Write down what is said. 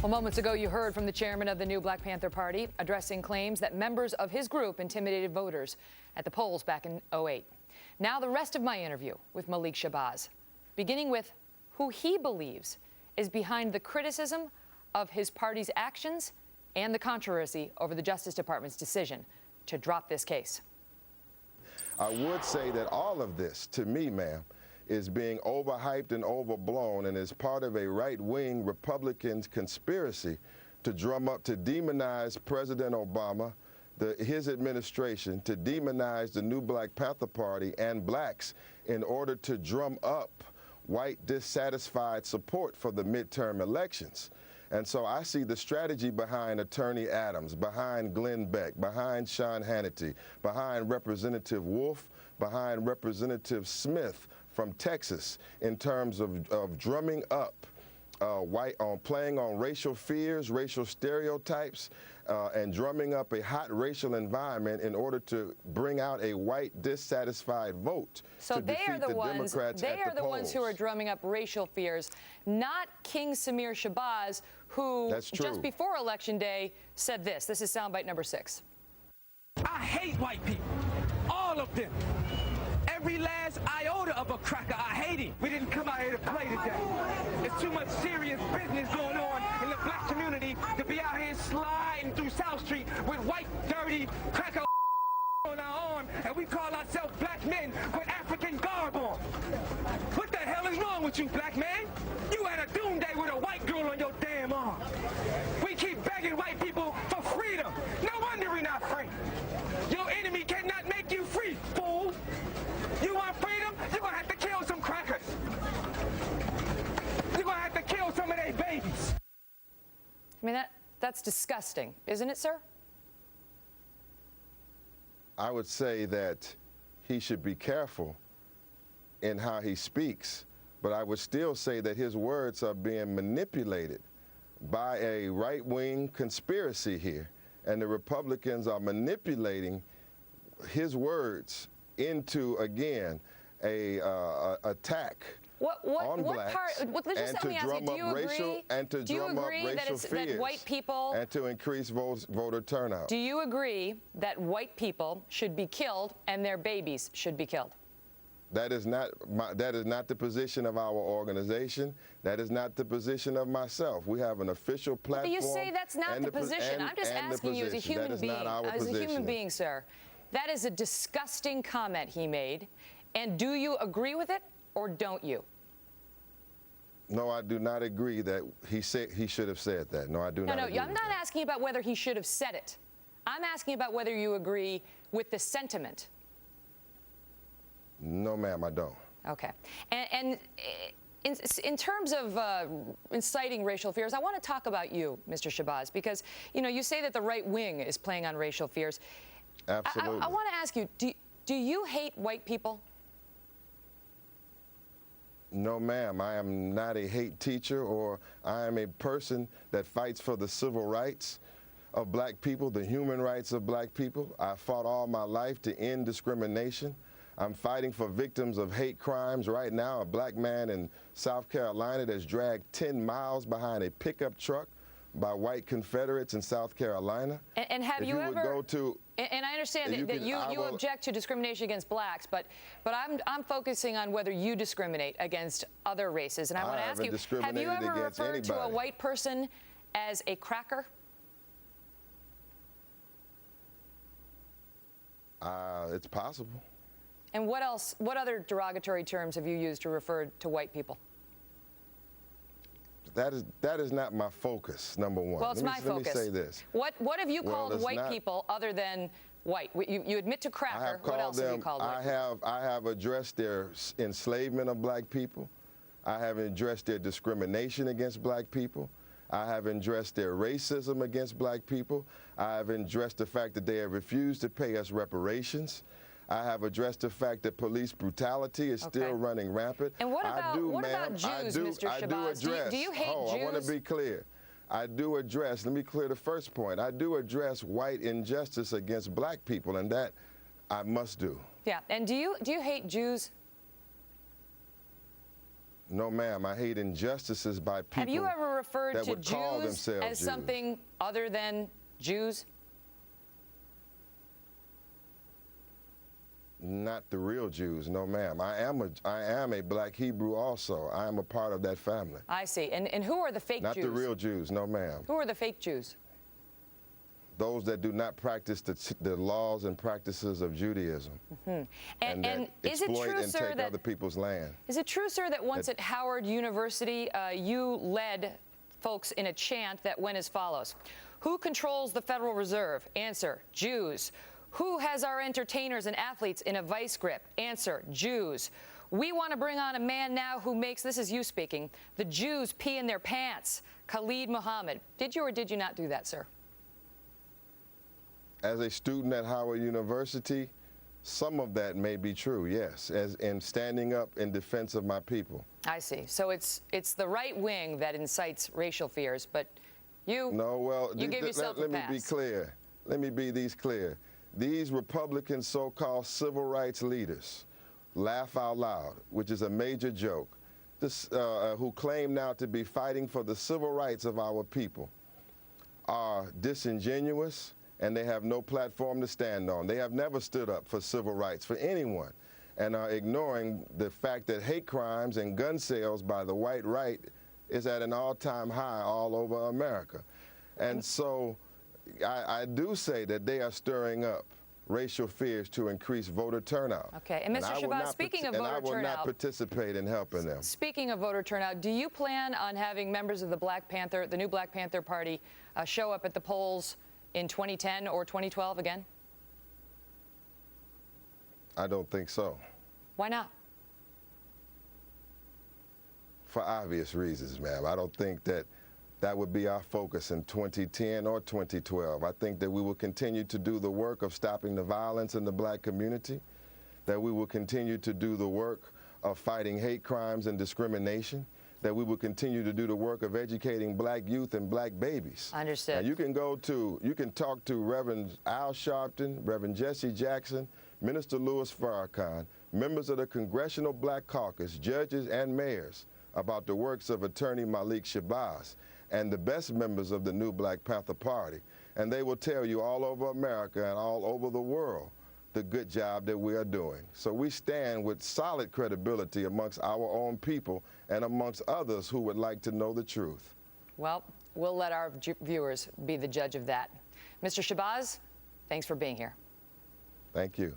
Well, moments ago, you heard from the chairman of the new Black Panther Party addressing claims that members of his group intimidated voters at the polls back in '08. Now, the rest of my interview with Malik Shabazz, beginning with who he believes is behind the criticism of his party's actions and the controversy over the Justice Department's decision to drop this case. I would say that all of this, to me, ma'am, is being overhyped and overblown and is part of a right-wing Republican conspiracy to drum up, to demonize President Obama, his administration, to demonize the new Black Panther Party and blacks in order to drum up white dissatisfied support for the midterm elections. And so I see the strategy behind Attorney Adams, behind Glenn Beck, behind Sean Hannity, behind Representative Wolf, behind Representative Smith from Texas in terms of drumming up playing on racial fears, racial stereotypes, and drumming up a hot racial environment in order to bring out a white dissatisfied vote. So they are the ones. They are the ones who are drumming up racial fears, not King Samir Shabazz, who just before Election Day said this. This is soundbite number 6. I hate white people, all of them. Every last iota of a cracker, I hate him. We didn't come out here to play today. There's too much serious business going on in the black community to be out here sliding through South Street with white, dirty cracker on our arm, and we call ourselves black men with African garb on. What the hell is wrong with you, black man? You had a doomsday with a white girl on your damn arm. We keep begging white people for freedom. No wonder we're not free. Your enemy cannot make you free, fool. You want freedom? You're going to have to kill some crackers. You're going to have to kill some of their babies. I mean, that's disgusting, isn't it, sir? I would say that he should be careful in how he speaks, but I would still say that his words are being manipulated by a right-wing conspiracy here, and the Republicans are manipulating his words into, again, a attack on blacks, and to drum up racial fears, that white people, and to increase voter turnout. Do you agree that white people should be killed and their babies should be killed? That is not the position of our organization. That is not the position of myself. We have an official platform. But you say that's not the position. I'm just asking you as a human being. As a human being, sir. That is a disgusting comment he made. And do you agree with it or don't you? No, I do not agree that he should have said that. No, I do not agree. No, I'm not asking about whether he should have said it. I'm asking about whether you agree with the sentiment. No, ma'am, I don't. Okay. And in terms of inciting racial fears, I want to talk about you, Mr. Shabazz, because, you know, you say that the right wing is playing on racial fears. Absolutely. I want to ask you, do you hate white people? No, ma'am. I am not a hate teacher, or I am a person that fights for the civil rights of black people, the human rights of black people. I fought all my life to end discrimination. I'm fighting for victims of hate crimes right now. A black man in South Carolina that's dragged 10 miles behind a pickup truck by white Confederates in South Carolina. And have you ever go to? And I understand that you object to discrimination against blacks, but I'm focusing on whether you discriminate against other races. And I want to ask you, have you ever referred to a white person as a cracker? It's possible. And what else? What other derogatory terms have you used to refer to white people? That is not my focus, number one. Well, it's my focus. Let me say this. What have you called white people other than white? You admit to cracker. What else have you called white people? I have addressed their enslavement of black people. I have addressed their discrimination against black people. I have addressed their racism against black people. I have addressed the fact that they have refused to pay us reparations. I have addressed the fact that police brutality is still running rampant. And what about Jews, Mr. Shabazz? Do you hate Jews? I want to be clear. I do address, let me clear the first point. I do address white injustice against black people, and that I must do. Yeah, and do you hate Jews? No, ma'am. I hate injustices by people. Have you ever referred that to would call Jews themselves as Jews. something other than Jews? Not the real Jews, no ma'am. I am a black Hebrew also. I am a part of that family. I see. And who are the fake Not Jews? the real Jews, no ma'am. Who are the fake Jews? Those that do not practice the laws and practices of Judaism. And that is it exploit true, and sir, take that other people's land. is it true, sir, that once at Howard University, you led folks in a chant that went as follows: "Who controls the Federal Reserve?" Answer: Jews. "Who has our entertainers and athletes in a vice grip?" Answer: Jews. "We want to bring on a man now who makes," this is you speaking, "the Jews pee in their pants." Khalid Muhammad. Did you or did you not do that, sir? As a student at Howard University, some of that may be true, yes, as in standing up in defense of my people. I see. So it's the right wing that incites racial fears, but you give yourself a pass. Let me be clear. Let me be clear. These Republican so-called civil rights leaders laugh out loud, which is a major joke, who claim now to be fighting for the civil rights of our people, are disingenuous, and they have no platform to stand on. They have never stood up for civil rights for anyone, and are ignoring the fact that hate crimes and gun sales by the white right is at an all-time high all over America. And so I do say that they are stirring up racial fears to increase voter turnout. Okay, and Mr. Shabazz, speaking of voter turnout, and I will not participate in helping them. Speaking of voter turnout, do you plan on having members of the new Black Panther Party, show up at the polls in 2010 or 2012 again? I don't think so. Why not? For obvious reasons, ma'am. I don't think that would be our focus in 2010 or 2012. I think that we will continue to do the work of stopping the violence in the black community, that we will continue to do the work of fighting hate crimes and discrimination, that we will continue to do the work of educating black youth and black babies. Understood. Now, you can talk to Reverend Al Sharpton, Reverend Jesse Jackson, Minister Louis Farrakhan, members of the Congressional Black Caucus, judges and mayors about the works of attorney Malik Shabazz and the best members of the new Black Panther Party. And they will tell you all over America and all over the world the good job that we are doing. So we stand with solid credibility amongst our own people and amongst others who would like to know the truth. Well, we'll let our viewers be the judge of that. Mr. Shabazz, thanks for being here. Thank you.